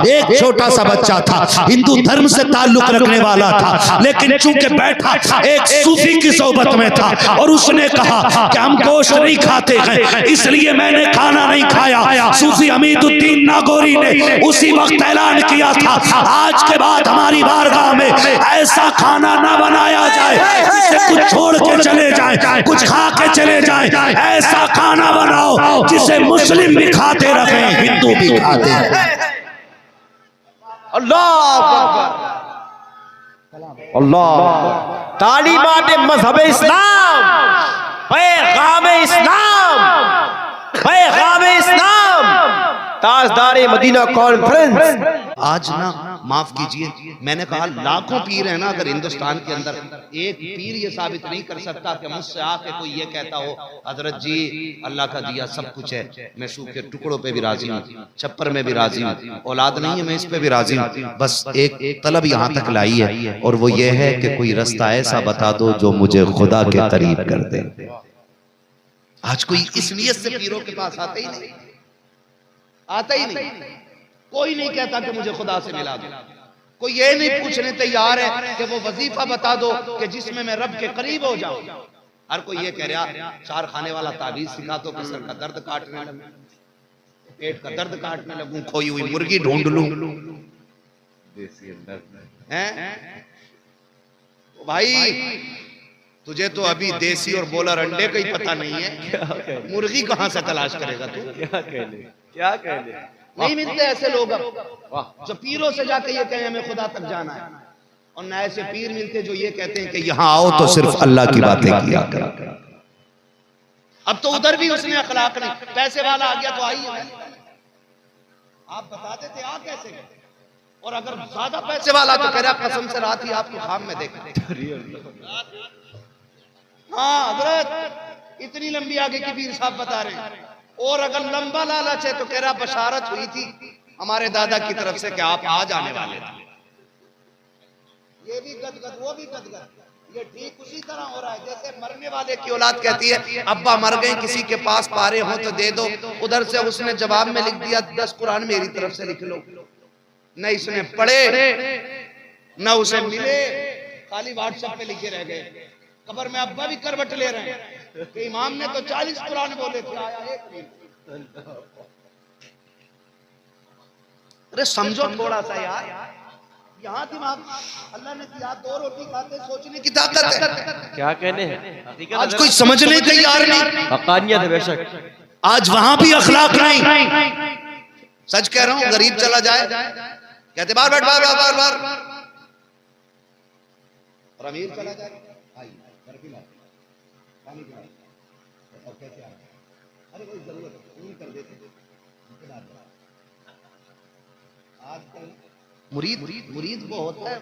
एक छोटा सा बच्चा था, हिंदू धर्म से ताल्लुक रखने वाला था, लेकिन चूंकि बैठा एक सूफी की सोबत में था और उसने कहा कि हम गोश्त नहीं खाते हैं, इसलिए मैंने खाना नहीं खाया। सूफी हमीदुद्दीन नागौरी ने उसी वक्त ऐलान किया था, आज के बाद हमारी बारगाह में ऐसा खाना ना बनाया जाए जिससे कुछ छोड़ के चले जाए, कुछ खा के चले जाए, ऐसा खाना बनाओ जिसे मुस्लिम भी खाते रहे, हिंदू भी खाते रहे। अल्लाह तालीमात मज़हब इस्लाम, पैगाम इस्लाम, पैगाम इस्लाम, ताजदार मदीना कॉन्फ्रेंस। आज ना माफ कीजिए, मैंने कहा लाखों पीर है ना, अगर हिंदुस्तान के अंदर एक पीर ये साबित नहीं कर सकता कि मुझसे आके कोई ये कहता हो हजरत जी अल्लाह का दिया सब कुछ है, मैं सूखे टुकड़ों पे भी राजी हूँ, छप्पर में भी राजी हूँ, औलाद नहीं है मैं इस पे भी राजी हूँ, बस एक तलब यहाँ तक लाई है और वो ये है कि कोई रास्ता ऐसा बता दो जो मुझे खुदा के करीब कर दे। आज कोई इस नियत से पीरों के पास आता ही नहीं, आता ही नहीं। कोई नहीं कहता कि मुझे खुदा से मिला दो, कोई ये नहीं पूछने तैयार है कि वो वजीफा बता दो कि जिसमें मैं रब के करीब हो जाऊं। हर कोई ये कह रहा चार खाने वाला ताबीज सिखा दो कि सर का दर्द काटने लगूं, पेट का दर्द काटने लगूं, खोई हुई मुर्गी ढूंढ लूं। भाई तुझे तो अभी देसी और बॉलर अंडे का ही पता नहीं है, मुर्गी कहां से तलाश करेगा तू? क्या कह ले नहीं मिलते ऐसे लोग अब जो पीरों से जाके ये कहें हमें खुदा तक जाना है, और न ऐसे पीर मिलते जो ये कहते हैं कि यहाँ आओ तो सिर्फ अल्लाह की बातें किया करो। अब तो उधर भी उसने अखलाक नहीं, पैसे वाला आ गया तो आइए, आप बता देते आ कैसे गए, और अगर ज्यादा पैसे वाला तो कह रहा कसम से रात ही आपको खाम में देखा। हाँ हजरत इतनी लंबी आगे की पीर साहब बता रहे हैं, और अगर लंबा लालच है तो कह रहा बशारत हुई थी हमारे दादा की तरफ से कि आप आ जाने वाले थे। ये भी गदगद वो भी गदगद, ये ठीक उसी तरह हो रहा है जैसे मरने वाले की औलाद कहती है अब्बा मर गए किसी के पास पारे हो तो दे दो, उधर से उसने जवाब में लिख दिया 10 कुरान मेरी तरफ से लिख लो, न इसने पढ़े न उसे मिले, खाली व्हाट्सएप पे लिखे रह गए। कब्र में अब्बा भी करवट ले रहे हैं कि इमाम ने तो 40 कुरान बोले थे, आया एक नहीं। अरे समझो थोड़ा सा यार, यहाँ दिमाग अल्लाह ने दिया, 2 रोटी खाते सोचने की ताकत है। क्या कहने हैं आज कोई समझने तैयार नहीं, हक़ानियत है बेशक, आज वहां भी अखलाक नहीं। सच कह रहा हूँ, गरीब चला जाए कहते बार बैठ बार बार बार, और अमीर चला जाए अरे कोई जरूरत नहीं कर देते। आजकल मुरीद वो होता है,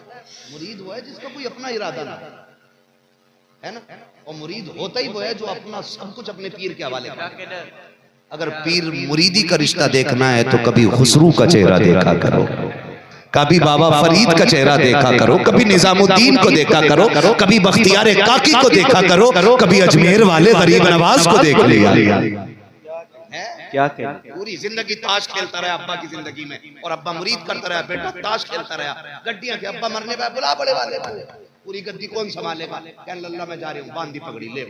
मुरीद वो है जिसका कोई अपना इरादा ना है ना, और मुरीद होता ही वो है जो अपना सब कुछ अपने पीर के हवाले करे। अगर पीर मुरीदी का रिश्ता देखना है तो कभी खुसरू का चेहरा देखा करो, कभी बाबा फरीद का चेहरा देखा करो, कभी निजामुद्दीन को देखा करो, कभी बख्तियार काकी को देखा करो, कभी अजमेर वाले गरीब नवाज को देख लिया। क्या कहते पूरी जिंदगी ताश खेलता रहा अब्बा की जिंदगी में, और अब्बा मुरीद करता रहा, बेटा ताश खेलता रहा, गड्डियां के अब्बा मरने पे बुला बड़े वाले, पूरी गद्दी कौन संभालेगा? कहने लल्ला मैं जा रही हूँ, बांधी पगड़ी ले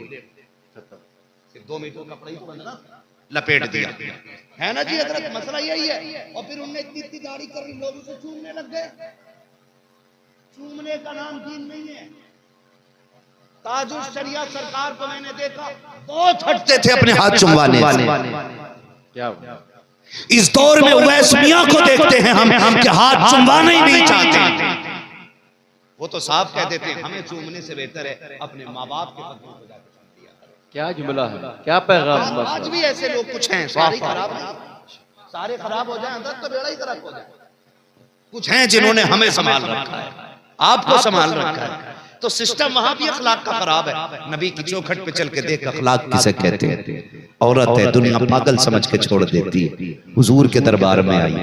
2 मीटर कपड़ा ही तो बंधना, लपेट दिया, है ना जी हजरत, मसला यही है। और फिर उनने इतनी दाढ़ी कर ली, लोग उसे चूमने लग गए। चूमने का नाम दीन नहीं है। ताजुल शरिया सरकार को मैंने देखा बहुत हटते थे अपने हाथ चुमवाने से। क्या इस दौर में उवैस मियां को देखते हैं हम कि हाथ चुमवाना ही नहीं चाहते, वो तो साफ कह देते हैं हमें चूमने से बेहतर है अपने माँ बाप के कदमों को जाकर। क्या जुमला है, क्या पैगाम। आज भी ऐसे लोग कुछ हैं, सारे खराब नहीं, सारे खराब हो जाएं अंदर तो बेड़ा ही खराब हो जाए। कुछ हैं जिन्होंने हमें संभाल रखा है, आपको संभाल रखा है, तो सिस्टम वहां भी अखलाक का खराब है। नबी की चौखट पे चल के देख अखलाक किसे कहते हैं। औरत है, दुनिया पागल समझ के छोड़ देती है। हुजूर के दरबार में आई,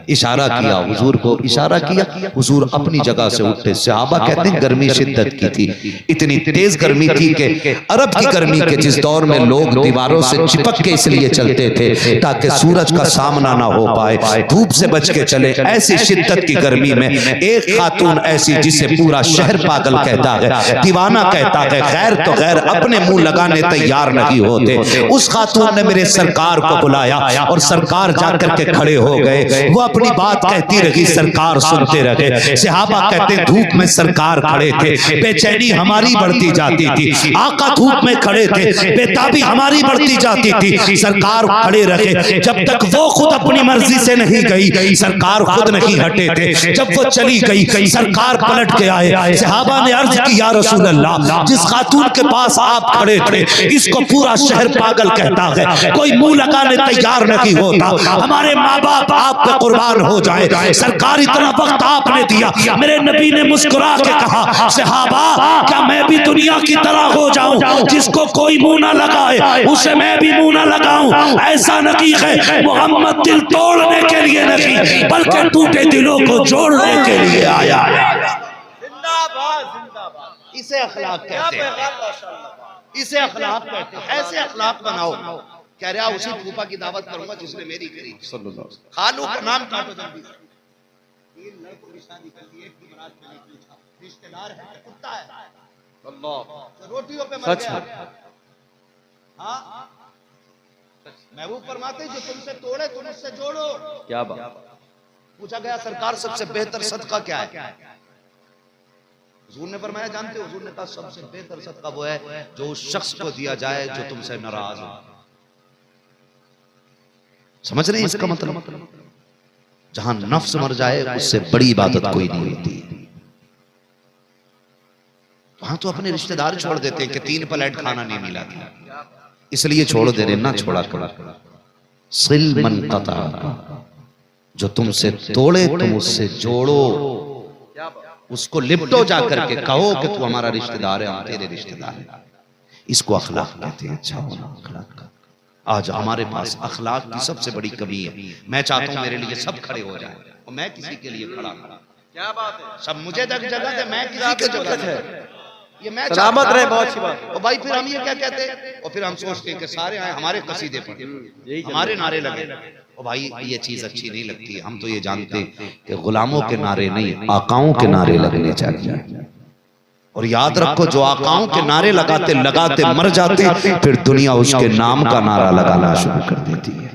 इशारा किया, हुजूर को इशारा किया, हुजूर अपनी जगह से उठे। सहाबा कहते हैं गर्मी शिद्दत की थी, इतनी तेज गर्मी थी कि अरब की गर्मी के जिस दौर में लोग दीवारों से चिपक के इसलिए चलते थे ताकि सूरज का सामना ना हो पाए, धूप से बच के चले। ऐसी शिद्दत की गर्मी में एक खातून ऐसी जिसे पूरा शहर पागल कहता है, दीवाना कहता है, गैर तो गैर अपने मुंह लगाने तैयार नहीं होते, उस खातून ने मेरे सरकार को बुलाया और सरकार जाकर के खड़े हो गए। वो अपनी बात कहती रही, सरकार सुनते रहे। सहाबा कहते धूप में सरकार खड़े थे, बेचैनी हमारी बढ़ती जाती थी। आका धूप में खड़े थे, बेताबी हमारी बढ़ती जाती थी। सरकार खड़े रहे जब तक वो खुद अपनी मर्जी से नहीं गई, सरकार खुद नहीं हटे थे। जब वो चली गई, सरकार पलट के आए। सहाबा ने अर्ज की, या रसूल अल्लाह, जिस खातून के पास आप खड़े थे इसको पूरा शहर पागल कहता है, कोई मुंह लगाने तैयार नहीं होता। हमारे माँ बाप आप पे कुर्बान हो जाए, सरकार इतना वक्त आपने दिया। मेरे नबी ने मुस्कुरा के कहा, सहाबा क्या मैं भी दुनिया की तरह हो जाऊं, जिसको कोई मुंह ना लगाए उसे मैं भी मुंह ना लगाऊं। ऐसा नहीं है मोहम्मद दिल तोड़ने के लिए नहीं, बल्कि टूटे दिलों को जोड़ने के लिए आया। इसे अखलाक कहते हैं, इसे अखलाक कहते हैं। ऐसे अखलाक बनाओ। कह रहा उसी फूफा की दावत करूंगा जिसने मेरी करी। खालू का नाम काटो जल्दी से। तीन लड़कों की शादी कर दी, एक की बारात में नहीं पूछा, रिश्तेदार है कि कुत्ता है? अल्लाह, तो रोटियों पे मर गया। हाँ, महबूब फरमाते जो तुमसे तोड़े तुम उससे जोड़ो। क्या बात। पूछा गया सरकार सबसे बेहतर सदका क्या है? हुजूर ने फरमाया जानते हो? हुजूर ने कहा सबसे बेहतर सदका वो है जो उस शख्स को दिया जाए जो तुमसे नाराज हो। समझ रहे हैं इसका मतलब? जहां नफ्स मर जाए उससे बड़ी इबादत कोई नहीं होती। वहां तो अपने रिश्तेदार छोड़ देते हैं कि 3 प्लेट खाना नहीं मिला था इसलिए छोड़ दे रहे, ना छोड़ा करा। सिल मन कता, जो तुमसे तोड़े तुम उससे जोड़ो, उसको लिपटो जाकर के, कहो कि तू हमारा रिश्तेदार है, हम तेरे रिश्तेदार हैं। इसको अखलाक कहते हैं। अच्छा होना अखलाक का। आज हमारे पास अखलाक की सबसे बड़ी कमी है। मैं चाहता हूं मेरे लिए सब खड़े हो जाएं और मैं किसी के लिए खड़ा खड़ा। क्या बात है, सब मुझे जगह है, मैं किसी के जगह है, ये मैं सलामत रहे। बहुत अच्छी बात। और भाई फिर हम ये क्या कहते हैं, और फिर हम सोचते हैं कि सारे आए हमारे कसीदे पढ़े, हमारे नारे लगे। और भाई ये चीज अच्छी नहीं लगती। हम तो ये जानते कि गुलामों के नारे नहीं, आकाओं के नारे लगने चाहिए। और याद रखो, जो आकाओं के नारे लगाते लगाते मर जाते, फिर दुनिया उसके नाम का नारा लगाना शुरू कर देती है।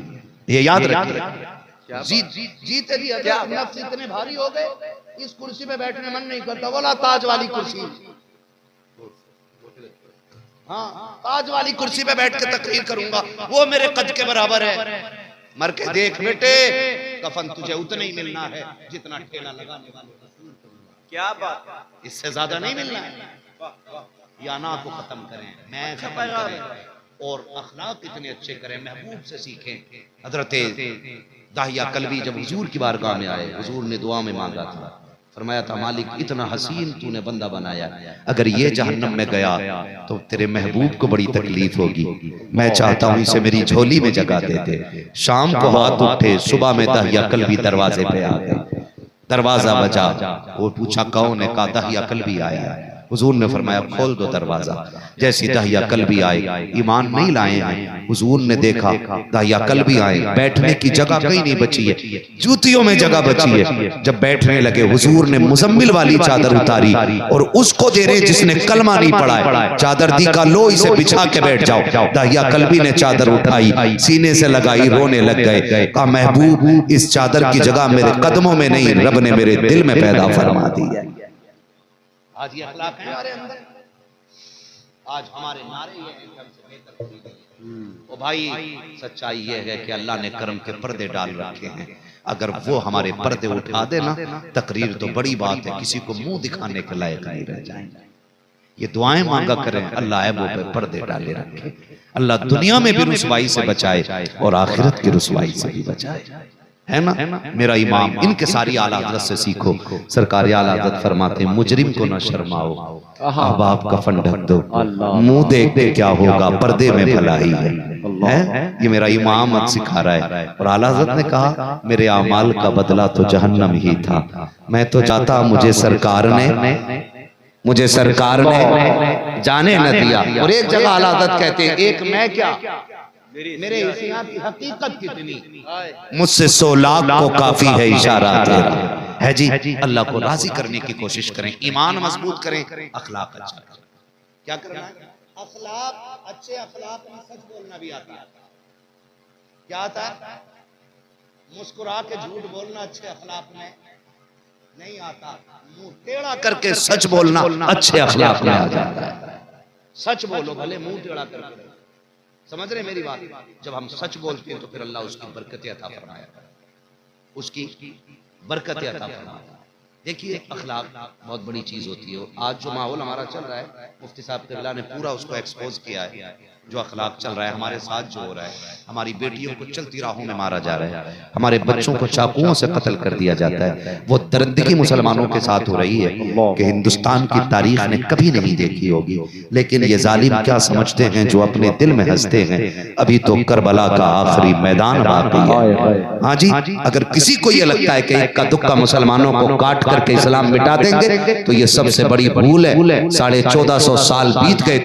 ये याद रखिए। जीते जी नफ्स इतने भारी हो गए, इस कुर्सी पे बैठने मन नहीं करता। बोला ताज वाली कुर्सी, हाँ ताज वाली कुर्सी पे बैठ के तकरीर करूंगा, वो मेरे कद के बराबर है। मर के देख बेटे, कफन तुझे उतना ही मिलना है जितना ठेला लगाने वाले। क्या बात, इससे ज्यादा नहीं मिलना है। या ना को खत्म करें, मैं खत्म करें और अखलाक इतने अच्छे करें, महबूब से सीखें। हजरत दाहिया कल्बी जब हुजूर की बारगाह में आए, हुजूर ने दुआ में मांगा था, फरमाया था मालिक इतना हसीन तूने बंदा बनाया, अगर ये जहन्नम में गया तो तेरे महबूब को बड़ी तकलीफ होगी। मैं चाहता हूँ इसे मेरी झोली में जगह दे दे। शाम को हाथ उठे, सुबह में दाहिया कल्बी दरवाजे पे आ गए। दरवाजा बजा, वो पूछा कौन है? कहा दाहिया कल्बी आया है। हुजूर ने फरमाया खोल दो दरवाजा। जैसी दाहिया कल्बी आए, ईमान नहीं लाए हैं, हुजूर ने देखा दाहिया कल्बी आए, बैठने की जगह कहीं नहीं बची है, जूतियों में जगह बची है। जब बैठने लगे हुजूर ने मुजम्मिल वाली चादर उतारी और उसको दे रहे जिसने कलमा नहीं पढ़ा है, चादर दी का लो इसे बिछा के बैठ जाओ। दाहिया कल्बी ने चादर उठाई, सीने से लगाई, रोने लग गए। कहा महबूब इस चादर की जगह मेरे कदमों में नहीं, रब ने मेरे दिल में पैदा फरमा दी है। आज ये अखलाक है हमारे अंदर। आज हमारे नारे ये हैं कि हमसे बेहतर कोई नहीं। ओ भाई सच्चाई ये है कि अल्लाह ने करम के पर्दे डाल रखे हैं। अगर वो हमारे पर्दे उठा देना, तकरीर तो बड़ी बात है, किसी को मुंह दिखाने के लायक नहीं रह जाएंगे। ये दुआएं मांगा करें, अल्लाह ऐबों पे पर्दे डाले रखे, अल्लाह दुनिया में भी रुसवाई से बचाए और आखिरत की रुसवाई से भी बचाए, है ना। मेरा इमाम, इनके सारी आला हज़रत से सीखो। सरकार आला हज़रत फरमाते हैं मुजरिम को न शर्माओ, अब आप कफन ढक दो, मुंह देख के क्या होगा, पर्दे में भलाई है। ये मेरा इमाम अब सिखा रहा है। और आला हज़रत ने कहा मेरे अमाल का बदला तो जहन्नम ही था, मैं तो जाता मुझे सरकार ने जाने न दिया। और एक जगह आला हज़रत कहते हैं एक मैं क्या मेरे हिस्सियां की हकीकत कितनी, मुझसे 100 लाख को काफी है इशारा तेरा है जी। अल्लाह को राजी करने की कोशिश करें, ईमान मजबूत करें, अखलाक अच्छा करें। क्या करना है? अखलाक, अच्छे अखलाक में सच बोलना भी आता है। क्या आता है? मुस्कुरा के झूठ बोलना अच्छे अखलाक में नहीं आता, मुंह टेढ़ा करके सच बोलना अच्छे अखलाक में आ जाता है। सच बोलो भले मुंह टेढ़ा करके, समझ रहे मेरी बात? जब हम सच बोलते हैं तो फिर अल्लाह उसकी बरकतें अता फरमाया, उसकी बरकतें अता फरमाया। देखिए अखलाक बहुत बड़ी चीज होती है। आज जो माहौल हमारा चल रहा है, मुफ्ती साहब क़िबला ने पूरा उसको एक्सपोज किया है। जो अखलाक चल रहा है हमारे साथ, जो हो रहा है, हमारी बेटियों को चलती राहों में मारा जा रहा है, हमारे बच्चों को चाकुओं से कत्ल कर दिया जाता है, वो दर्दगी मुसलमानों के साथ हो रही है कि हिंदुस्तान की तारीख ने कभी नहीं देखी होगी। लेकिन ये जालिम क्या समझते हैं जो अपने दिल में हंसते हैं, अभी तो करबला का आखिरी मैदान बाकी है। हाँ जी, अगर किसी को ये लगता है कि इक्का दुक्का मुसलमानों को काट करके इस्लाम मिटा देंगे तो ये सबसे बड़ी भूल है। 1450 साल बीत गए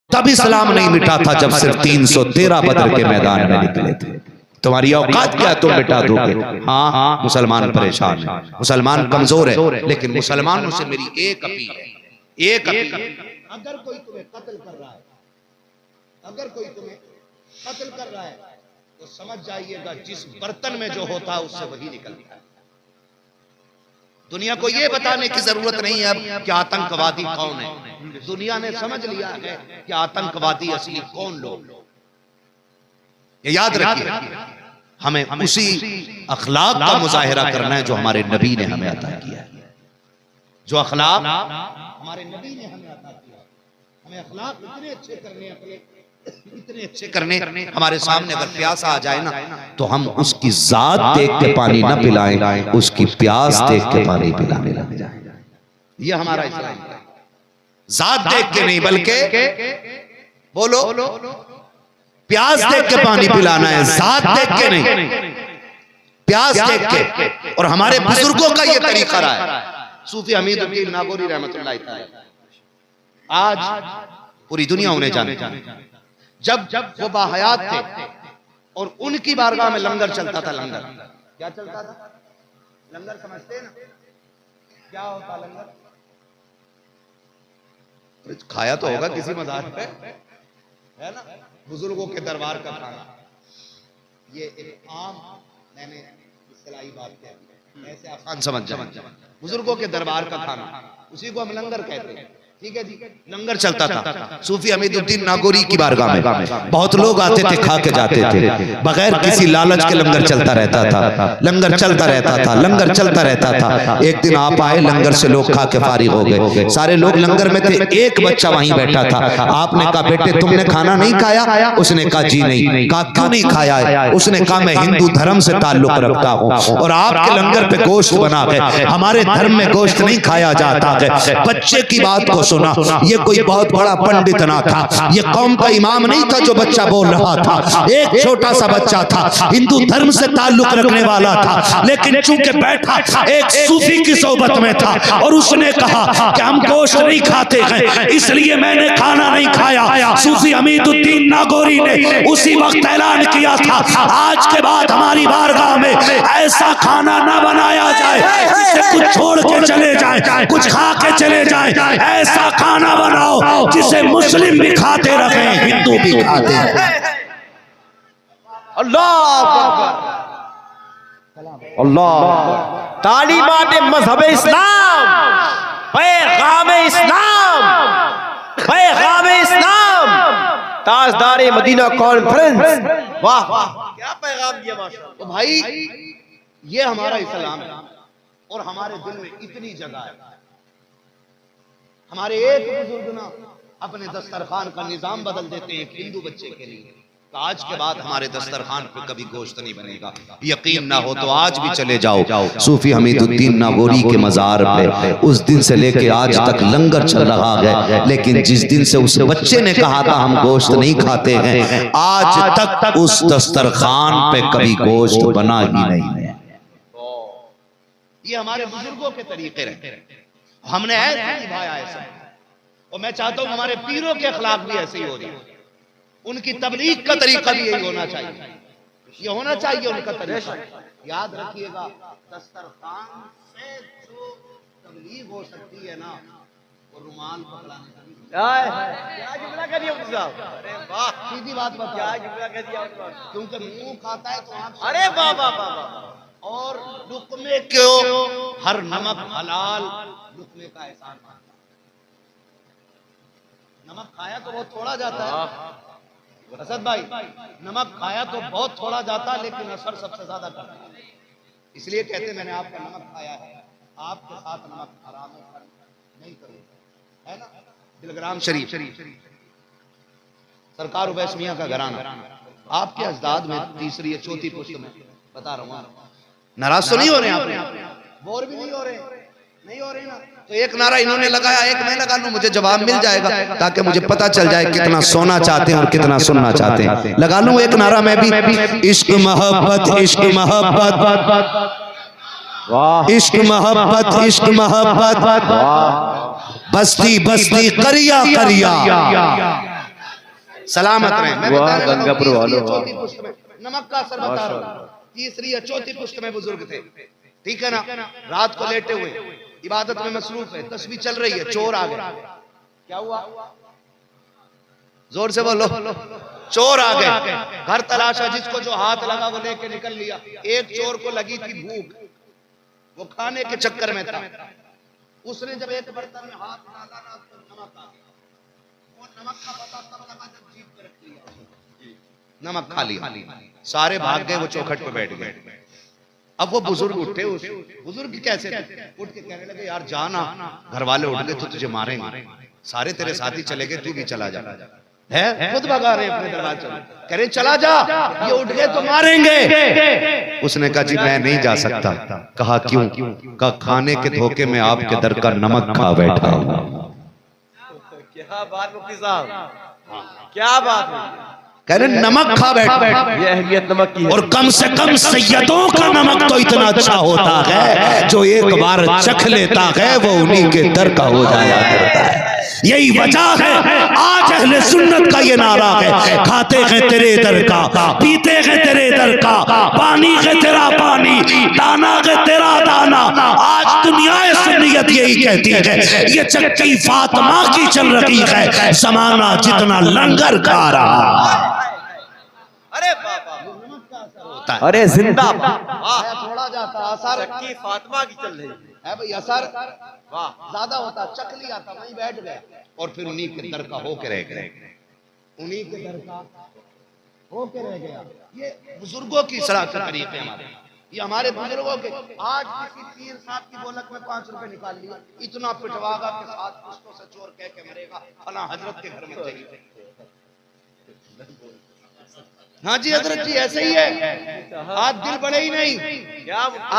तब इस्लाम नहीं मिटा था, जब सिर्फ 313 बदर के मैदान में निकले थे। तुम्हारी औकात क्या तुम मिटा दोगे? हाँ, मुसलमान परेशान है, मुसलमान कमजोर है, लेकिन मुसलमानों से मेरी एक अपील है, एक अपील, अगर कोई तुम्हें कत्ल कर रहा है, अगर कोई तुम्हें कत्ल कर रहा है तो समझ जाइएगा जिस बर्तन में जो होता है उससे वही निकलता है। दुनिया को यह बताने की जरूरत नहीं है अब कि आतंकवादी कौन है। दुनिया ने समझ लिया है कि आतंकवादी असली कौन लोग। ये याद रखिए, हमें उसी अखलाक का मुजाहिरा करना है जो हमारे नबी ने हमें अता किया है। जो अखलाक हमारे नबी ने हमें अता किया, हमें अखलाक इतने अच्छे करने, इतने अच्छे करने, हमारे सामने अगर प्यासा आ जाए ना तो हम उसकी जात देख के पानी न पिलाएं, उसकी प्यास देख के पानी पिलाने लग जाए। ये हमारा इस्लाम है। जात देख के नहीं बल्कि बोलो प्यास देख के पानी पिलाना है, जात देख के नहीं, प्यास देख के। और हमारे बुजुर्गों का यह तरीका रहा है। सूफी हमीदुद्दीन नागौरी रहमतुल्लाह अलैह आज पूरी दुनिया उन्हें जानती। जब वो बाहयात थे और उनकी बारगाह में लंगर चलता था, लंगर क्या चलता था? लंगर समझते हैं ना क्या होता लंगर? खाया तो होगा किसी मज़ार पे, है ना? बुजुर्गों के दरबार का खाना, ये एक आम, मैंने इस्तिलाही बात कह, ऐसे आसान समझ जाए। बुजुर्गों के दरबार का खाना, उसी को हम लंगर कहते हैं। ठीक है जी, लंगर चलता था सूफी हमीदुद्दीन नागौरी की बारगाह में। बहुत लोग आते थे, खा के जाते थे, बगैर किसी लालच के लंगर चलता रहता था, लंगर चलता रहता था, लंगर चलता रहता था। एक दिन आप आए, लंगर से लोग खा के फारिग हो गए, सारे लोग लंगर में थे, एक बच्चा वहीं बैठा था। आपने कहा बेटे तुमने खाना नहीं खाया? उसने कहा जी नहीं। कहा क्यों नहीं खाया है? उसने कहा मैं हिंदू धर्म से ताल्लुक रखता हूँ और आपके लंगर पे गोश्त बना है, हमारे धर्म में गोश्त नहीं खाया जाता है। बच्चे की बात को सुना, ये कोई बहुत बड़ा पंडित ना था, ये कौम का इमाम नहीं था जो बच्चा बोल रहा था, एक छोटा सा बच्चा था, हिंदू धर्म से ताल्लुक रखने वाला था, लेकिन चूंकि बैठा एक सूफी की सोबत में था और उसने कहा कि हम गोश्त नहीं खाते हैं इसलिए मैंने खाना नहीं खाया। सूफी हमीदुद्दीन नागौरी ने उसी वक्त ऐलान किया था आज के बाद हमारी बारगाह में ऐसा खाना ना बनाया जाए जिसे कुछ छोड़ के चले जाए, कुछ खा के चले जाए, ऐसा खाना बनाओ जिसे मुस्लिम भी खाते रहे, हिंदू भी खाते रहे। अल्लाह अल्लाह, तालीमात मज़हब इस्लाम, पैगाम इस्लाम, पैगाम इस्लाम, ताजदार मदीना कॉन्फ्रेंस। वाह वाह, क्या पैगाम दिया माशाअल्लाह। तो भाई ये हमारा इस्लाम है और हमारे दिल में इतनी जगह है। हमारे एक बुजुर्ग ना अपने दस्तरखान का निजाम बदल देते हैं एक हिंदू बच्चे के लिए। तो आज के बाद हमारे दस्तरखान पे कभी गोश्त नहीं बनेगा। यकीन ना हो तो आज भी चले जाओ सूफी हमीदुद्दीन नागौरी के मजार पे, उस दिन से लेके आज तक लंगर चल रहा है, लेकिन जिस दिन से उस बच्चे ने कहा था हम गोश्त नहीं खाते हैं, आज तक उस दस्तरखान पे कभी गोश्त बना ही नहीं है। ये हमारे बुजुर्गों के तरीके रहे, हमने ऐसे निभाया ऐसा, और मैं चाहता हूं हमारे पीरों के अखलाक भी ऐसे ही हो जाए, उनकी तबलीग का तरीका भी यही होना चाहिए, ये होना चाहिए उनका तरीका। याद रखिएगा, दस्तरखान से जो तबलीग हो सकती है ना, वो रुमाल पकड़ाने का। क्या जुमला कर दिया साहब, अरे वाह, सीधी बात बता, क्या जुमला कर दिया, क्योंकि मुंह खाता है तो आप, अरे वाह वाह वाह, और लुकमे क्यों, हर नमक हलाल, लुकमे का एहसान मानता। नमक खाया तो बहुत थोड़ा जाता है असद भाई, नमक खाया तो बहुत थोड़ा जाता, लेकिन असर सबसे ज्यादा करता है। इसलिए कहते मैंने आपका नमक खाया है, आपके साथ नमक हराम नहीं करूंगा, है ना। दिलग्राम शरीफ सरकार उवैस मियां का घराना, आपके अजदाद में तीसरी या चौथी पुश्त में बता रहा हूँ। नाराज तो नहीं हो रहे आप, बोर भी नहीं हो रहे, नहीं हो रहे ना, तो एक नारा इन्होंने लगाया, एक मैं लगा लूं, मुझे जवाब मिल जाएगा, ताकि मुझे पता चल जाए कितना सोना चाहते हैं और कितना सुनना चाहते हैं। लगा लूं एक नारा मैं भी, इश्क मोहब्बत, इश्क मोहब्बत, इश्क मोहब्बत, इश्क मोहब्बत, बस्ती बस्ती करिया करिया, सलामत रहे। मैं गंगापुर वालों नमक का असर बता रहा हूं, तीसरी या चौथी पुश्त में बुजुर्ग थे, ठीक है ना, रात को लेटे हुए इबादत में मसरूफ है, तस्बीह चल रही है, चोर आ गए। क्या हुआ, जोर से बोलो, चोर आ गए, घर तलाशा, जिसको जो हाथ लगा वो लेके निकल लिया। एक चोर को लगी थी भूख, वो खाने के चक्कर में था, उसने जब एक बर्तन में हाथ डाला ना तो नमक आ गया, वो नमक का पता तब लगा जब जीभ पे रख लिया, नमक खा लिया, सारे भाग गए, वो चौखट पे बैठ गए। अब वो बुजुर्ग उठे, उस बुजुर्ग कैसे थे, उठ के कहने लगे यार जाना, घर वाले उठ गए तो तुझे मारेंगे, सारे तेरे साथी चले गए, तू भी चला जा, है खुद भगा रहे अपने दरवाजे, कह रहे चला जा, ये उठ गए तो मारेंगे। उसने कहा जी मैं नहीं जा सकता। कहा क्यों? कहा खाने के धोखे में आपके दर का नमक खा बैठा हूं। क्या बात मुफ्ती साहब, क्या बात है, कह रहे नमक खा बैठा, ये अहमियत नमक की है। और कम से कम सैयदों का नमक तो इतना अच्छा होता है, जो एक बार चख लेता है वो उन्हीं के दर का हो जाया करता है। यही वजह है आज अहले सुन्नत का ये नारा है, खाते हैं तेरे दर का, पीते हैं तेरे दर का, पानी है तेरा पानी, दाना है तेरा दाना। आज दुनिया सुन्नियत यही कहती है, ये चक्की फातिमा की चल रही है, जमाना जितना लंगर खा रहा है। अरे बाबा, अरे जिंदा थोड़ा जाता असर चक्की फातिमा की चल रही है भाई, असर वाह ज्यादा होता, चख लिया था, वहीं बैठ गए, और फिर उन्हीं के दर का होके रह गए, उन्हीं के दर का होके रह गया। ये बुजुर्गों की सलाह के तरीके हमारे, ये हमारे बुजुर्गों के। आज किसी पीर साहब की बोलक में 5 रुपए निकाल लिया, इतना पिटवागा के साथ पुश्तों से चोर कह के मरेगा, फला हजरत के घर में चाहिए। हाँ जी हजरत जी ऐसे ही है, आज दिल बड़े ही नहीं,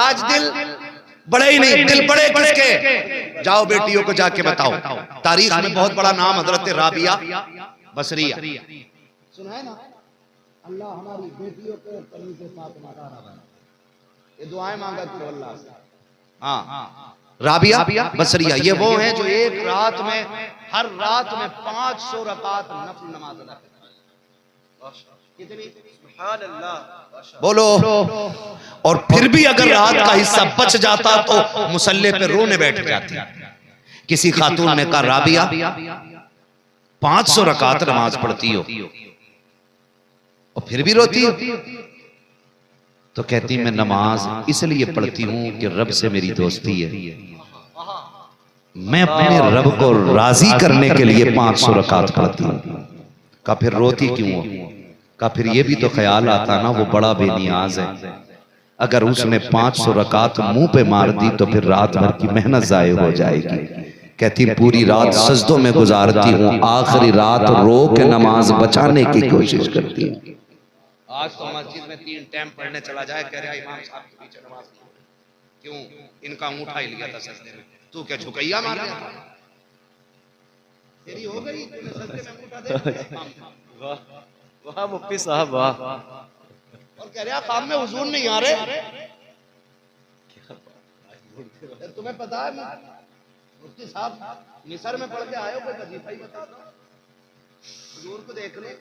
आज दिल बड़े ही नहीं, दिल बड़े किसके? जाओ बेटियों को जाके बताओ, तारीख में बहुत बड़ा नाम हजरत राबिया बसरिया सुना है ना। अल्लाह हमारी बेटियों को कमी के साथ नवाजा, ये दुआएं मांगा करो अल्लाह से। हाँ राबिया बसरिया, ये वो हैं जो एक रात में, हर रात में 500 रकात नफल नमाज अदा करते। कितनी? बोलो। और फिर भी अगर रात का हिस्सा बच जाता तो मुसल्ले पे रोने बैठ जाती। किसी खातून ने कहा राबिया 500 रकात नमाज पढ़ती हो और फिर भी रोती हो? तो कहती मैं नमाज इसलिए पढ़ती हूं कि रब से मेरी दोस्ती है, मैं अपने रब को राजी करने के लिए 500 रकात पढ़ती हूं। का फिर रोती क्यों हो? का फिर ये भी तो ख्याल आता ना वो बड़ा बेनियाज है, अगर उसने 500 रकात मुंह पे मार दी तो फिर रात भर की मेहनत जाये हो जाएगी। कहती पूरी रात सजदों में गुजारती हूँ, आखिरी रात रो के नमाज बचाने की कोशिश करती हूँ। आज तो मस्जिद में 3 टाइम पढ़ने चला जाए, कह रहा इमाम साहब के पीछे नमाज नहीं पढ़ी। क्यों? इनका अंगूठा हिल गया था सजदे में। तू क्या झुकैया मार रहा था? तेरी हो गई, तूने सजदे में अंगूठा दे दिया। वाह वाह मुफ्ती साहब वाह। और कह रहा काम में हुजूर नहीं आ रहे। तुम्हें पता है मुफ्ती साहब मिस्र में पढ़ के आए हो, कोई वजीफा ही बता दो। हुजूर को देख ले,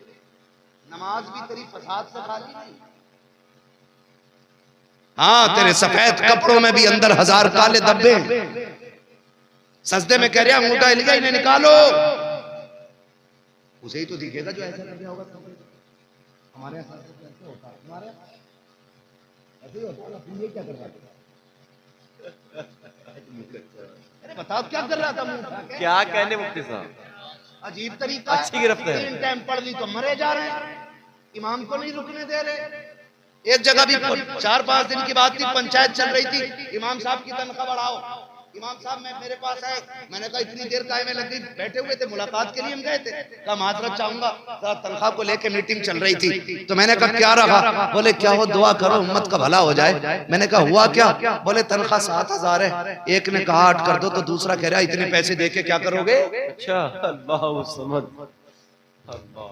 नमाज भी तेरी फसाद से खाली नहीं। हाँ, तेरे सफेद कपड़ों में भी अंदर 1000 काले धब्बे। सजदे में कह रहा अंगूठा हिल गया, इन्हें निकालो। उसे ही तो दिखेगा जो ऐसा कर दिया होगा। हमारे यहाँ कैसे होता है? हमारे ऐसे ही होता है ना। ये क्या कर रहा था? अरे बताओ क्या कर रहा था? मुंह क्या कहने मुफ्ती साहब, अजीब तरीका। अच्छी गिरफ्त है। 3 टाइम पढ़ ली तो मरे जा रहे हैं, इमाम को नहीं रुकने दे रहे। एक जगह भी 4-5 दिन की बात थी, पंचायत चल रही थी, इमाम साहब की तनख्वाह बढ़ाओ। इमाम साहब मेरे पास आए, मैंने कहा इतनी देर काहे में लग गई? बैठे हुए थे, मुलाकात के लिए हम गए थे। कहा माजरत चाहूंगा, तनख्वाह को लेके मीटिंग चल रही थी। तो मैंने कहा क्या रहा? बोले क्या हो, दुआ करो उम्मत का भला हो जाए। मैंने कहा हुआ क्या? बोले तनख्वाह 7000 है। एक ने कहा 8 कर दो, तो दूसरा कह रहा इतने पैसे दे के क्या करोगे? अच्छा अल्लाह समद।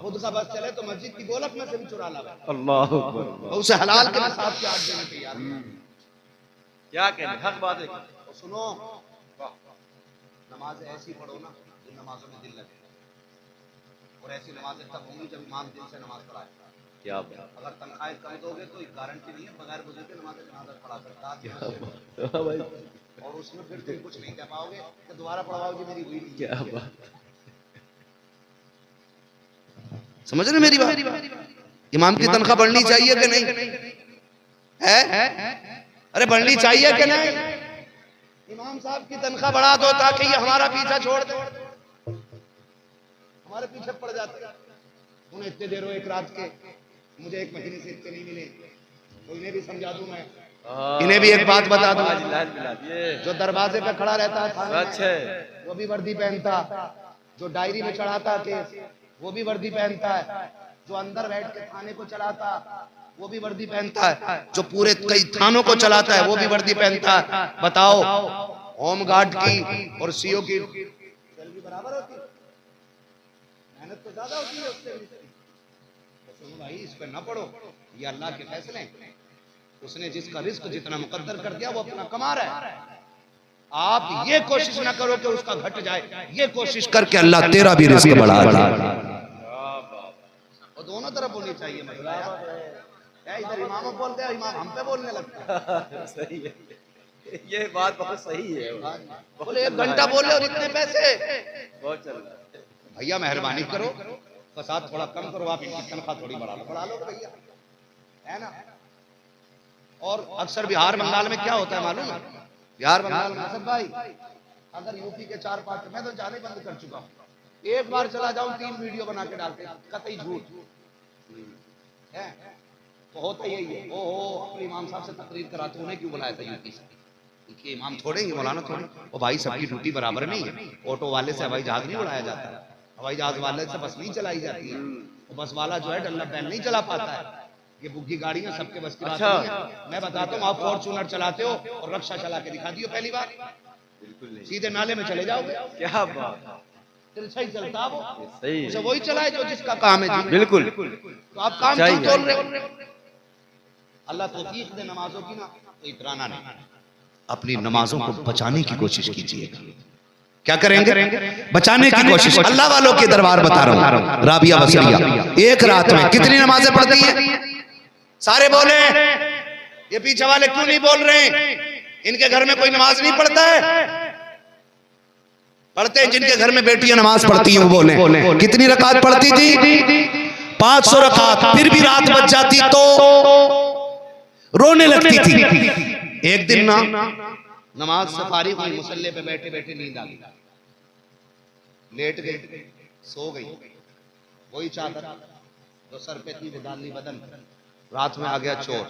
खुद का बस चले तो मस्जिद की गोलक में से भी चुरा ला। अल्लाह उसे हलाल के हिसाब से 8 देने तैयार। क्या कहने, हक बात है। सुनो, नमाज ऐसी पढ़ो ना जिन नमाजों में दिल लगे। और ऐसी नमाजें तब होंगी जब इमाम दिल से नमाज पढ़ाए। क्या बात। अगर तनख्वाह कम दोगे तो गारंटी नहीं है बगैर बुजुर्ग के नमाज पढ़ा सकता है। और उसमें फिर तुम कुछ नहीं कह पाओगे कि दोबारा पढ़वाओगे मेरी हुई नहीं। क्या बात, समझ रहे मेरी बात? इमाम की तनख्वाह बढ़नी चाहिए कि नहीं है? अरे बढ़नी चाहिए कि नहीं? इमाम साहब की तनख्वाह बढ़ा दो ताकि ये हमारा पीछा छोड़ दे। हमारे पीछे पड़ जाते हैं। उन्हें इतने देर हो एक रात के, मुझे 1 महीने से इतने नहीं मिले, तो इन्हें भी समझा दूं मैं। इन्हें भी एक बात बता दूं, जो दरवाजे पे खड़ा रहता है वो भी वर्दी पहनता, जो डायरी में चढ़ाता केस वो भी वर्दी पहनता है, जो अंदर बैठ के थाने को चलाता वो भी वर्दी पहनता है, जो पूरे कई थानों को चलाता है वो भी वर्दी पहनता है। बताओ, होम गार्ड की और सीओ की सैलरी बराबर होती है? मेहनत तो ज्यादा होती है उससे। तो सुनो भाई, इस पे ना पढ़ो, ये अल्लाह के फैसले। उसने जिसका रिस्क जितना मुकद्दर कर दिया वो अपना कमा रहा है। आप ये कोशिश ना करो कि उसका घट जाए, ये कोशिश करके अल्लाह तेरा भी रिस्क बढ़ा दे। वो दोनों तरफ होनी चाहिए। मतलब इधर इमाम बोलते हैं, इमाम हम पे बोलने लगता है। सही है, ये बात बहुत सही है। बोले 1 घंटा बोले और इतने पैसे बहुत चल रहा है। भैया मेहरबानी करो, फसाद थोड़ा कम करो, आप इनकी तनख्वाह थोड़ी बढ़ा लो भैया, है ना? और अक्सर बिहार बंगाल में क्या होता है मालूम है? बिहार बंगाल में सब भाई, अगर यूपी के 4-5, मैं तो जाने बंद कर चुका हूँ, एक बार चला जाऊं 3 वीडियो बना के डालते, कतई झूठ है। तो होता यही है। ओहो, अपने इमाम साहब से तकरीर कराते, उन्हें क्यों बुलाया था यूपी से? कि इमाम थोड़े ही, मौलाना थोड़े। ओ भाई, सबकी ड्यूटी बराबर नहीं है। ऑटो वाले से हवाई जहाज नहीं उड़ाया जाता है, हवाई जहाज वाले से बस नहीं चलाई जाती है। बस वाला जो है डल्ला बैल नहीं चला पाता है। ये बुग्गी गाड़ियां सबके बस की बात नहीं है। मैं बताता हूँ, आप फॉर्च्यूनर चलाते हो और रक्षा चला के दिखा दियो पहली बार, सीधे नाले में चले जाओगे। क्या बात, सही चलता वो, सही उसे वही चलाए जो जिसका काम है जी। बिल्कुल। तो आप काम क्यों तोड़ रहे हो? अल्लाह तौफीक दे नमाजों की ना, तो इतराना नहीं, अपनी नमाजों को बचाने की कोशिश कीजिए। क्या करेंगे? बचाने की कोशिश। अल्लाह वालों के दरबार बता रहा हूँ। राबिया बसरिया एक रात में कितनी नमाजें पढ़ती है? सारे बोले, ये पीछे वाले क्यों नहीं बोल रहे? इनके घर में कोई नमाज नहीं पढ़ता है? पढ़ते हैं, जिनके घर में बेटियां नमाज पढ़ती हैं वो बोले। कितनी रकात पढ़ती थी? 500 रकात। फिर भी रात बच जाती तो रोने लगती थी। एक दिन ना नमाज से फारिग हुई, मुसल्ले पे बैठे बैठे नींद आ गई, लेट गई, सो गई। वही चादर जो सर पे थी वो डाल ली बदन। रात में आ गया चोर,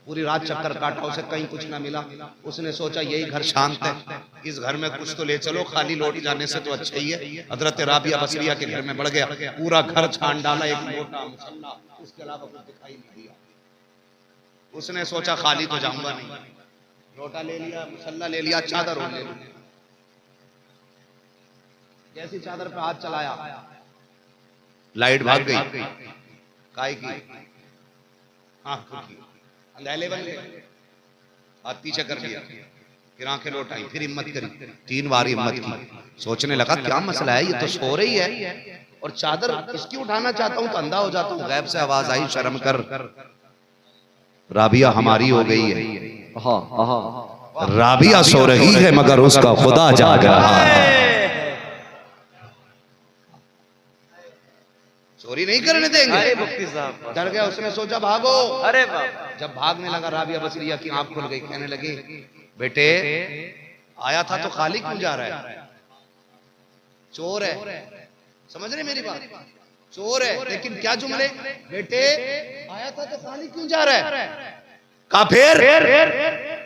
पूरी रात चक्कर काटा, उसे कहीं कुछ ना मिला। उसने सोचा यही घर शांत है, इस घर में कुछ तो ले चलो, खाली लौट जाने से तो अच्छा ही है। हजरत राबिया बसरिया के घर में बढ़ गया, पूरा घर छान डाला, एक मोटा मुसल्ला, उसके अलावा कुछ दिखाई नहीं दिया। उसने सोचा खाली तो जाऊंगा नहीं, लोटा ले लिया, मुसल्ला ले लिया, चादर ले ली। जैसी चादर पे हाथ चलाया, लाइट भाग गई। काय की अंधेले बन गए, हाथ पीछे कर लिया, फिर आंखें लौटाई, फिर हिम्मत करी, 3 बार हिम्मत की। सोचने लगा क्या मसला है, ये तो सो रही है और चादर इसकी उठाना चाहता हूं तो अंधा हो जाता हूं। गैब से आवाज आई, शर्म कर, राबिया हमारी हो गई है। राबिया सो रही है मगर उसका खुदा जाग रहा है। चोरी नहीं करने देंगे। अरे मुफ्ती साहब डर गया, उसने सोचा भागो। अरे बाप, जब भागने लगा, राबिया बसरिया की आंख खुल गई, कहने लगी बेटे आया था तो खाली क्यों जा रहा है? चोर है, समझ रहे मेरी बात? चोर है, लेकिन क्या जुमले, बेटे आया था तो खाली क्यों जा रहा है? कहा फिर,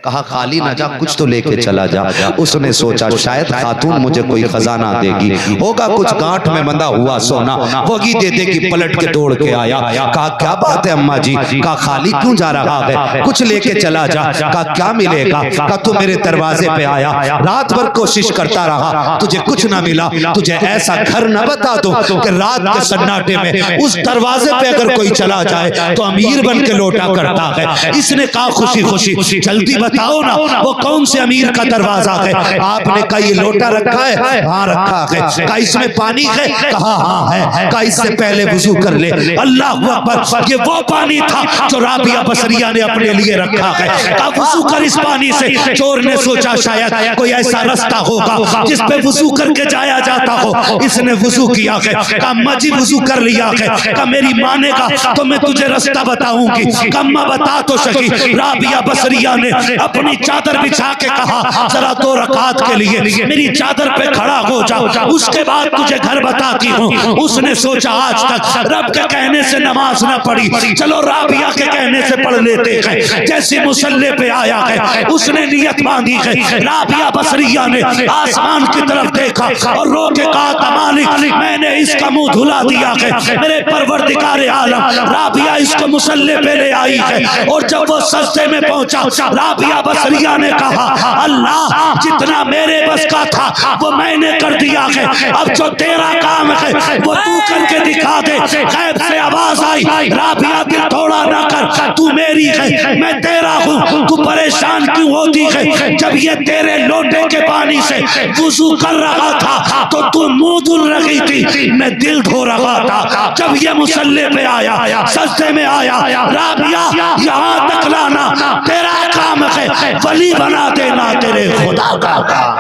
कहा खाली ना जा, कुछ तो लेके चला जा। उसने सोचा शायद खातून मुझे कोई खजाना देगी, होगा कुछ गांठ में बंधा हुआ सोना, वही दे देगी। पलट के दौड़ के आया, कहा क्या बात है अम्मा जी? कहा खाली क्यों जा रहा है, कुछ लेके चला जा। कहा क्या मिलेगा? कहा तू मेरे दरवाजे पे आया, रात भर कोशिश करता रहा, तुझे कुछ ना मिला, तुझे ऐसा घर न बता दो कि रात के सन्नाटे में उस दरवाजे पे अगर कोई चला जाए तो अमीर बन के लौटा करता है। इसने कहा खुशी खुशी जल्दी बताओ ना वो कौन से अमीर का दरवाजा है? आपने कहा ये लोटा रखा है? हाँ रखा है। कहा इसमें पानी है? कहा हाँ है। कहा इससे पहले वुजू कर ले। अल्लाह अकबर, ये वो पानी था जो राबिया बसरिया ने अपने लिए रखा है। कहा वुजू कर इस पानी से। चोर ने सोचा शायद कोई ऐसा रास्ता होगा जिस पे वुजू करके जाया जाता हो। इसने वुजू किया है। कहा अम्मा जी वुजू कर लिया है। कहा मेरी मानेगा तो मैं तुझे रास्ता बताऊंगी। कहा अम्मा बता तो सही। राबिया बसरिया ने अपनी चादर बिछा के कहा जरा 2 रकात के लिए मेरी चादर पे खड़ा हो जा, उसके बाद तुझे घर बताती हूँ। उसने सोचा आज तक रब के कहने से नमाज न पढ़ी, चलो राबिया के कहने से पढ़ लेते हैं। जैसे मुसल्ले पे आया है, उसने नियत बांधी है। राबिया बसरिया ने आसमान की तरफ देखा और रो के कहा मालिक मैंने इसका मुंह धुला दिया है, मेरे परवरदिगार आलम। राबिया इसको मुसल्ले पे ले आई है और जब वो सजदे में पहुंचा, राबिया बसरिया ने कहा अल्लाह जितना मेरे बस का था वो मैंने कर दिया है, अब जो तेरा काम है वो तू करके दिखा दे। गैब से आवाज आई, राबिया दिल थोड़ा ना कर, तू मेरी है मैं तेरा हूँ, तू परेशान क्यों होती है? जब ये तेरे लोटे के पानी से वुजू कर रहा था तो तू मुंह धुल रही थी, मैं दिल धो रहा था। जब ये मुसल्ले पे आया, सजदे में आया, राबिया यहाँ तक लाना तेरा काम है, वली बना देना तेरे खुदा का काम।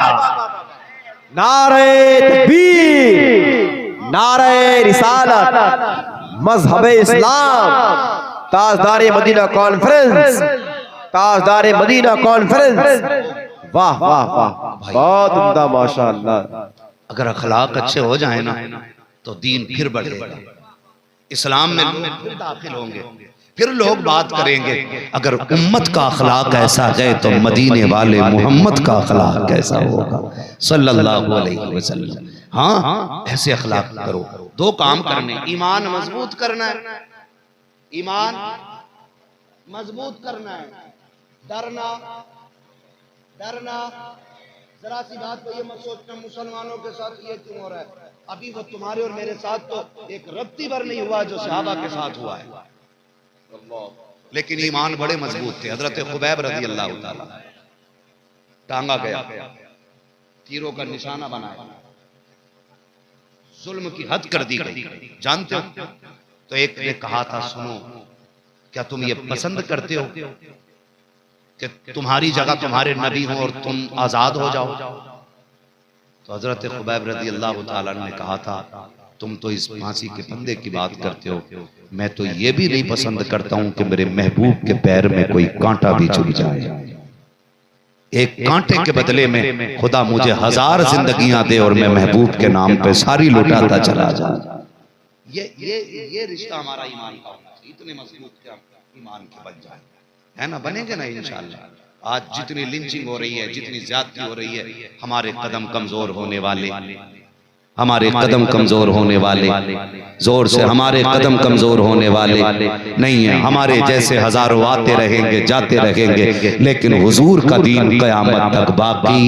नारे तकबीर, नारे रिसालत, मजहब इस्लाम, ताजदार मदीना कॉन्फ्रेंस, ताजदार मदीना कॉन्फ्रेंस। वाह वाह वाह, बहुत उम्दा माशाअल्लाह। अगर अखलाक अच्छे हो जाए ना तो दीन फिर बढ़ेगा, इस्लाम में लोग फिर दाखिल होंगे, फिर लोग बात करेंगे। अगर उम्मत का अखलाक ऐसा है तो मदीने वाले मोहम्मद का अखलाक कैसा होगा सल्लल्लाहु अलैहि वसल्लम। हाँ ऐसे अखलाक करो। 2 काम करने, ईमान मजबूत करना है, ईमान मजबूत करना है, डरना जरा सी बात को ये मत सोचना मुसलमानों के साथ ये क्यों हो रहा है, अभी वो तुम्हारे और मेरे साथ तो एक रत्ती भर नहीं हुआ जो सहाबा के साथ हुआ है। लेकिन ईमान बड़े मजबूत थे। हजरत खुबैब रज़ी अल्लाह ताला टांगा गया, तीरों का निशाना बनाया, जुल्म की हद कर दी गई, जानते हो? तो एक ने कहा था सुनो क्या तुम ये पसंद करते हो कि तुम्हारी जगह तुम्हारे नबी हो और तुम आजाद हो जाओ? तो हजरत खुबैब रज़ी अल्लाह ताला ने कहा था तुम तो इस फांसी के फंदे की बात करते हो, मैं तो ये भी नहीं पसंद करता हूं कि मेरे महबूब के पैर में कोई कांटा भी चुभ जाए। एक कांटे के बदले में खुदा मुझे 1000 जिंदगियां दे और मैं महबूब के नाम पे सारी लुटाता चला जाऊं। ये रिश्ता हमारा ईमान का होना चाहिए, इतने मजबूत के ईमान के बन जाए। है ना, बनेंगे ना इंशाअल्लाह। आज जितनी लिंचिंग हो रही है, जितनी ज्यादती हो रही है, हमारे कदम कमजोर होने वाले, हमारे कदम कमजोर होने वाले, जोर से हमारे कदम कमजोर होने वाले नहीं है। हमारे जैसे हजारों आते रहेंगे जाते रहेंगे, लेकिन हुजूर का दीन कयामत तक बाकी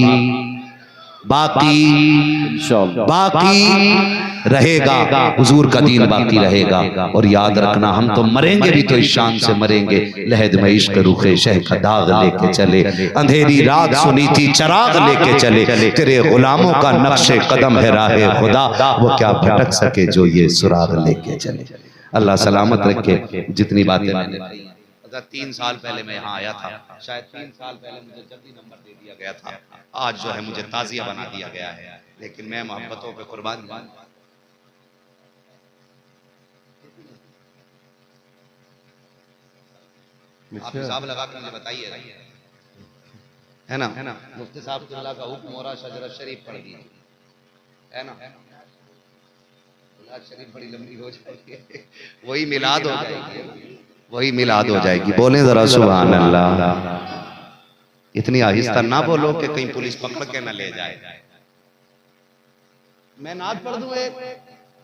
रहेगा। हुजूर का दीन बाकी रहेगा। और याद रखना, हम तो मरेंगे भी तो इस शान से मरेंगे, लहद में इश्क रुखे शह का दाग लेके चले, अंधेरी रात सुनी थी चराग लेके चले, तेरे गुलामों का नक्शे कदम है राहे खुदा, वो क्या भटक सके जो ये सुराग लेके चले। अल्लाह सलामत रखे। जितनी बातें मैंने कही, 3 साल पहले मैं यहाँ आया था, शायद 3 साल पहले मुझे जल्दी नंबर दे दिया गया था, आज जो है मुझे ताजिया बना दिया गया है, लेकिन मैं मोहब्बतों पे कुर्बान हूं। आप हिसाब लगा के मुझे बताइए, है ना, मुफ्ती साहब किबला का हुक्म हो रहा, शजरा शरीफ पढ़ दी, है ना, मिलाद शरीफ बड़ी लंबी हो जाएगी, वही मिलाद हो जाएगी, वही मिलाद हो जाएगी। बोले जरा सुभान अल्लाह। इतनी आहिस्ता ना बोलो कि कहीं पुलिस पकड़ के ना ले जाए। मैं नात पढ़ दूं एक,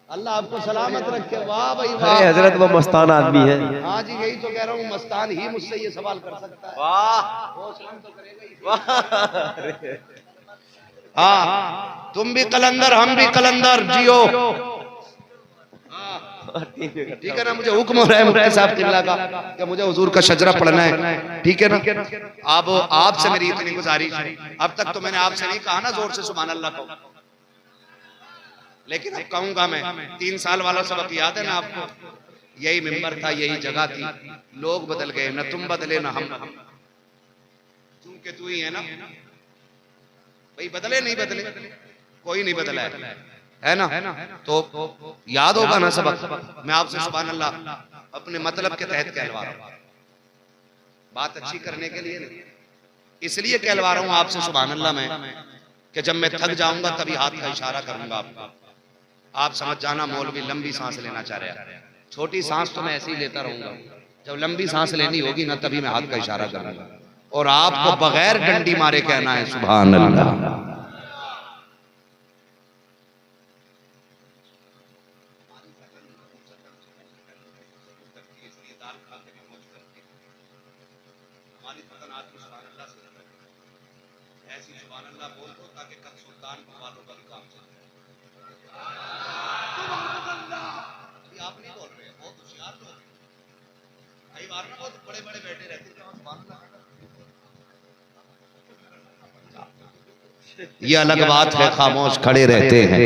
अल्लाह आपको सलामत रखे। वाह भाई वाह, हजरत वो मस्तान आदमी है। हाँ जी, यही तो कह रहा हूँ, मस्तान ही मुझसे ये सवाल कर सकता है। वाह, वो सलाम तो करेगा ही। हाँ, तुम भी कलंदर, हम भी कलंदर, जियो। ठीक है ना, मुझे हुक्म हो रहा है मुफ्ती साहब किबला का कि मुझे हुजूर का शजरा पढ़ना है, ठीक है ना। अब आपसे मेरी इतनी गुजारिश, अब तक तो मैंने आपसे नहीं कहा ना जोर से सुभान अल्लाह को, लेकिन अब कहूंगा मैं। 3 साल वाला सबक याद है ना आपको, यही मिंबर था, यही जगह थी, लोग बदल गए, ना तुम बदले ना हम, चूंकि तू ही है ना भाई, बदले नहीं बदले, कोई नहीं बदला है ना। तो याद होगा ना सबक। मैं आपसे सुभान अल्लाह अपने मतलब के तहत कहलवा रहा हूं, बात अच्छी करने के लिए नहीं, इसलिए कहलवा रहा हूं आपसे सुभान अल्लाह मैं, कि जब मैं थक जाऊंगा तभी हाथ का इशारा करूंगा आपको, आप समझ जाना मौलवी लंबी सांस लेना चाह रहा है। छोटी सांस तो मैं ऐसे ही लेता रहूंगा, जब लंबी सांस लेनी होगी ना तभी मैं हाथ का इशारा करूंगा, और आपको बगैर डंडी मारे कहना है सुभान अल्लाह। ऐसी सुभान अल्लाह बोल दो ताकि कल सुल्तान वालों का भी काम चले। आप नहीं बोल रहे, बहुत होशियार लोग, कई बार ना बहुत बड़े बड़े बैठे रहते हैं, ये अलग बात है, खामोश खड़े रहते हैं,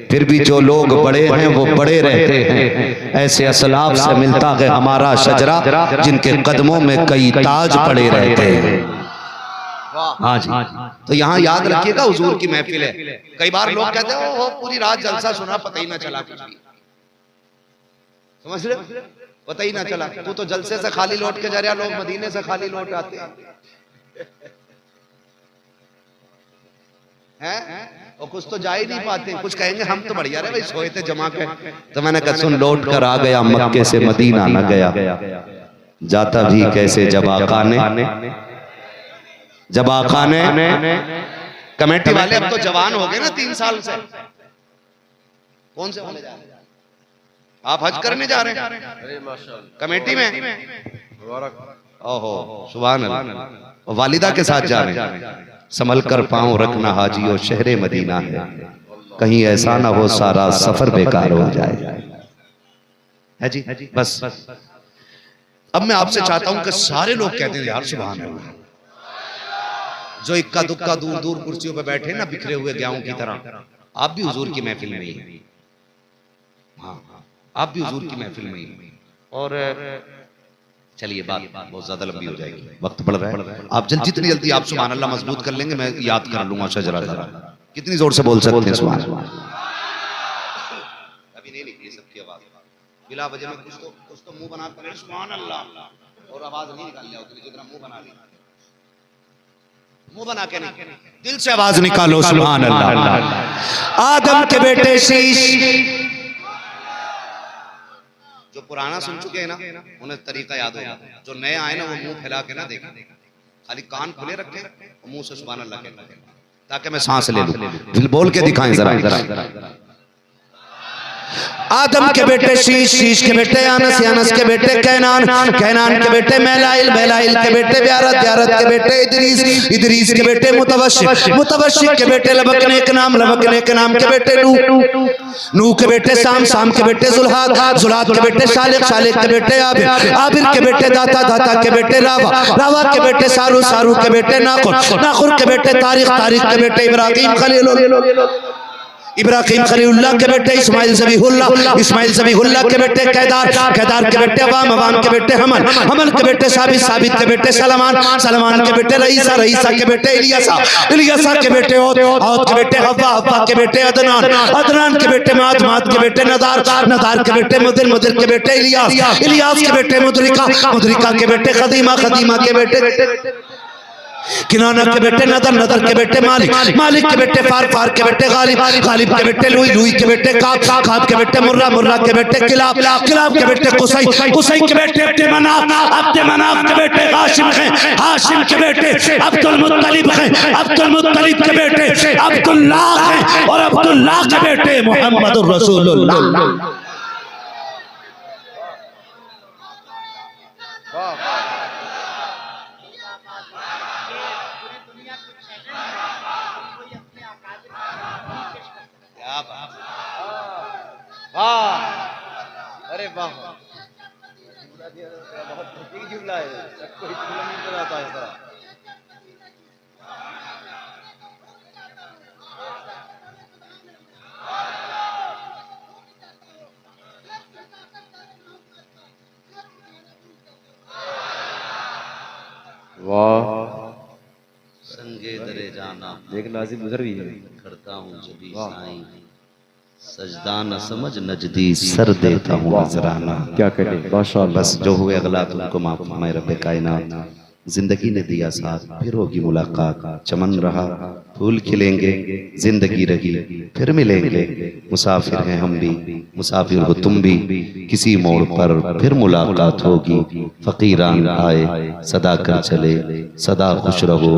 फिर भी जो लोग बड़े हैं वो बड़े रहते हैं। ऐसे असलाफ से मिलता है हमारा शजरा, जिनके कदमों में कई ताज पड़े रहते हैं। हाँ जी, तो यहाँ याद रखिएगा हुजूर की महफिल है। कई बार लोग कहते हैं ओ पूरी रात जलसा सुना, पता ही ना चला कुछ भी, समझ रहे, पता ही ना चला। तू तो जलसे से खाली लौट के जा रहा, लोग मदीने से खाली लौट आते हैं, और कुछ तो जा ही नहीं पाते, कुछ कहेंगे हम तो बढ़िया रहे भाई, सोए थे जमा के। तो मैंने कहा सुन, लौट कर आ गया मक्के से मदीना न गया, जाता भी कैसे जब आका ने कमेटी वाले अब तो जवान हो गए ना 3 साल से। कौन से वाले जा रहे हैं? आप हज करने जा रहे हैं कमेटी में? ओहो सुभान अल्लाह। वालिदा के साथ जा रहे हैं। संभल कर पांव रखना हाजियो, शहरे मदीना है, कहीं ऐसा ना हो सारा सफर बेकार हो जाए। है जी, बस अब मैं आपसे चाहता हूं कि सारे लोग कहते हैं यार सुभान अल्लाह, जो इक्का दुक्का दूर दूर कुर्सियों पे बैठे ना बिखरे हुए गेहूं की तरह, आप भी हुजूर की महफिल में ही। हाँ, आप भी हुजूर की महफिल में ही। और चलिए बात बहुत ज्यादा लंबी हो जाएगी, वक्त बढ़ रहा है। आप जितनी जल्दी आप सुभान अल्लाह मजबूत कर लेंगे, मैं याद कर लूंगा शजरा जरा। कितनी जोर से बोल सकते हैं सुभान अल्लाह? अभी नहीं निकली सबकी आवाज, बिला वजह में कुछ तो मुंह बना कर सुभान अल्लाह, और आवाज नहीं निकाल लिया उतनी जितना मुंह बना ली। मुंह बना के नहीं, दिल से आवाज निकालो सुभान अल्लाह। आदम के बेटे शीश, जो पुराना सुन चुके हैं ना, उन्हें तरीका याद होगा। जो नए आए ना वो मुंह फैला के ना देखें, खाली कान खुले रखें और मुंह से सुभान अल्लाह कहते, ताकि मैं सांस ले लूं। बोल के दिखाएं जरा। आदम के बेटे शीश, शीश के बेटे अनस, अनस के बेटे कैनान, कैनान के बेटे मैलाइल, मैलाइल के बेटे ब्यारत, ब्यारत के बेटे इदरीस, इदरीस के बेटे मुतवश्शिक, मुतवश्शिक के बेटे लबक नेक नाम, लबक नेक नाम के बेटे नूह, नूह के बेटे साम, साम के बेटे जुल्हाद, जुल्हाद के बेटे शालिक, शालिक के बेटे आबिर, आबिर के बेटे दाता, दाता के बेटे रावा, रावा के बेटे सारू, सारू के बेटे नाखुर, नाखुर के बेटे तारिक, तारिक के बेटे इब्राहिम खलील, इब्राहिम खलीलुल्लाह के बेटे इस्माइल ज़बीहुल्लाह, इस्माइल ज़बीहुल्लाह के बेटे कैदार, कैदार के बेटे अवाम, अवाम के बेटे हमल, हमल के बेटे साबित, साबित के बेटे सलमान, सलमान के बेटे रईसा, रईसा के बेटे इलियासा, इलियासा के बेटे औद, औद के बेटे हव्वा, हव्वा के बेटे अदनान, अदनान के बेटे माद, माद के बेटे नदार, नदार के बेटे मुदिर, मुदिर के बेटे इलियास, इलियास के बेटे मुदरिका, मुदरिका के बेटे खदीमा, खदीमा के बेटे किनाना के बेटे नदर, नदर के बेटे मालिक, मालिक के बेटे फार, फार के बेटे गालिब, गालिब के बेटे लुई, लुई के बेटे काब, काब के बेटे मुर्रा, मुर्रा के बेटे किलाब, किलाब के बेटे कुसै, कुसै के बेटे अब्दे मनाफ, अब्दे मनाफ के बेटे हाशिम हैं, हाशिम के बेटे अब्दुल मुत्तलिब हैं, अब्दुल मुत्तलिब के बेटे अब्दुल्लाह हैं, और अब्दुल्लाह के बेटे मुहम्मदुर रसूलुल्लाह। वाह, अरे वाह, बहुत ठीक जुमला है, सबको जुमला नहीं बनाता है ऐसा। वाह, संगे दरे जाना एक नाज़िम गुजर भी है। करता हूँ जबी साईं, सजदा न समझ नजदी सर देता हूँ नजराना। क्या करें, माशाअल्लाह। बस जो हुए अगला तुमको माफ फरमाए रब्बे कायनात। जिंदगी ने दिया साथ, फिर होगी मुलाकात, चमन रहा फूल खिलेंगे, जिंदगी रही फिर मिलेंगे। मुसाफिर हैं हम भी, मुसाफिर हो तुम भी, किसी मोड़ पर फिर मुलाकात होगी। फकीरान आए सदा कर चले, सदा खुश रहो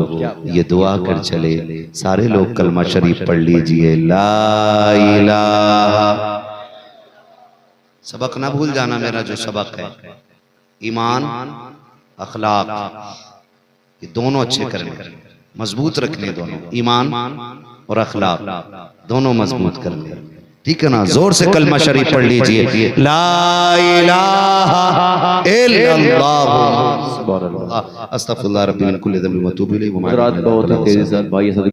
ये दुआ कर चले। सारे लोग कलमा शरीफ पढ़ लीजिए, ला इलाहा। सबक ना भूल जाना, मेरा जो सबक है ईमान अखलाक, ये दोनों अच्छे करने, मजबूत रखने, दोनों ईमान और अखलाक दोनों मजबूत करने। ठीक है ना, जोर से कलमा शरीफ पढ़ लीजिए, ला इलाहा इल्लल्लाह अस्तगफिरुल्लाह रब्बी मिन कुल्ली ज़ंबिन व अतूबु इलैहि। बहुत तेजी से भाई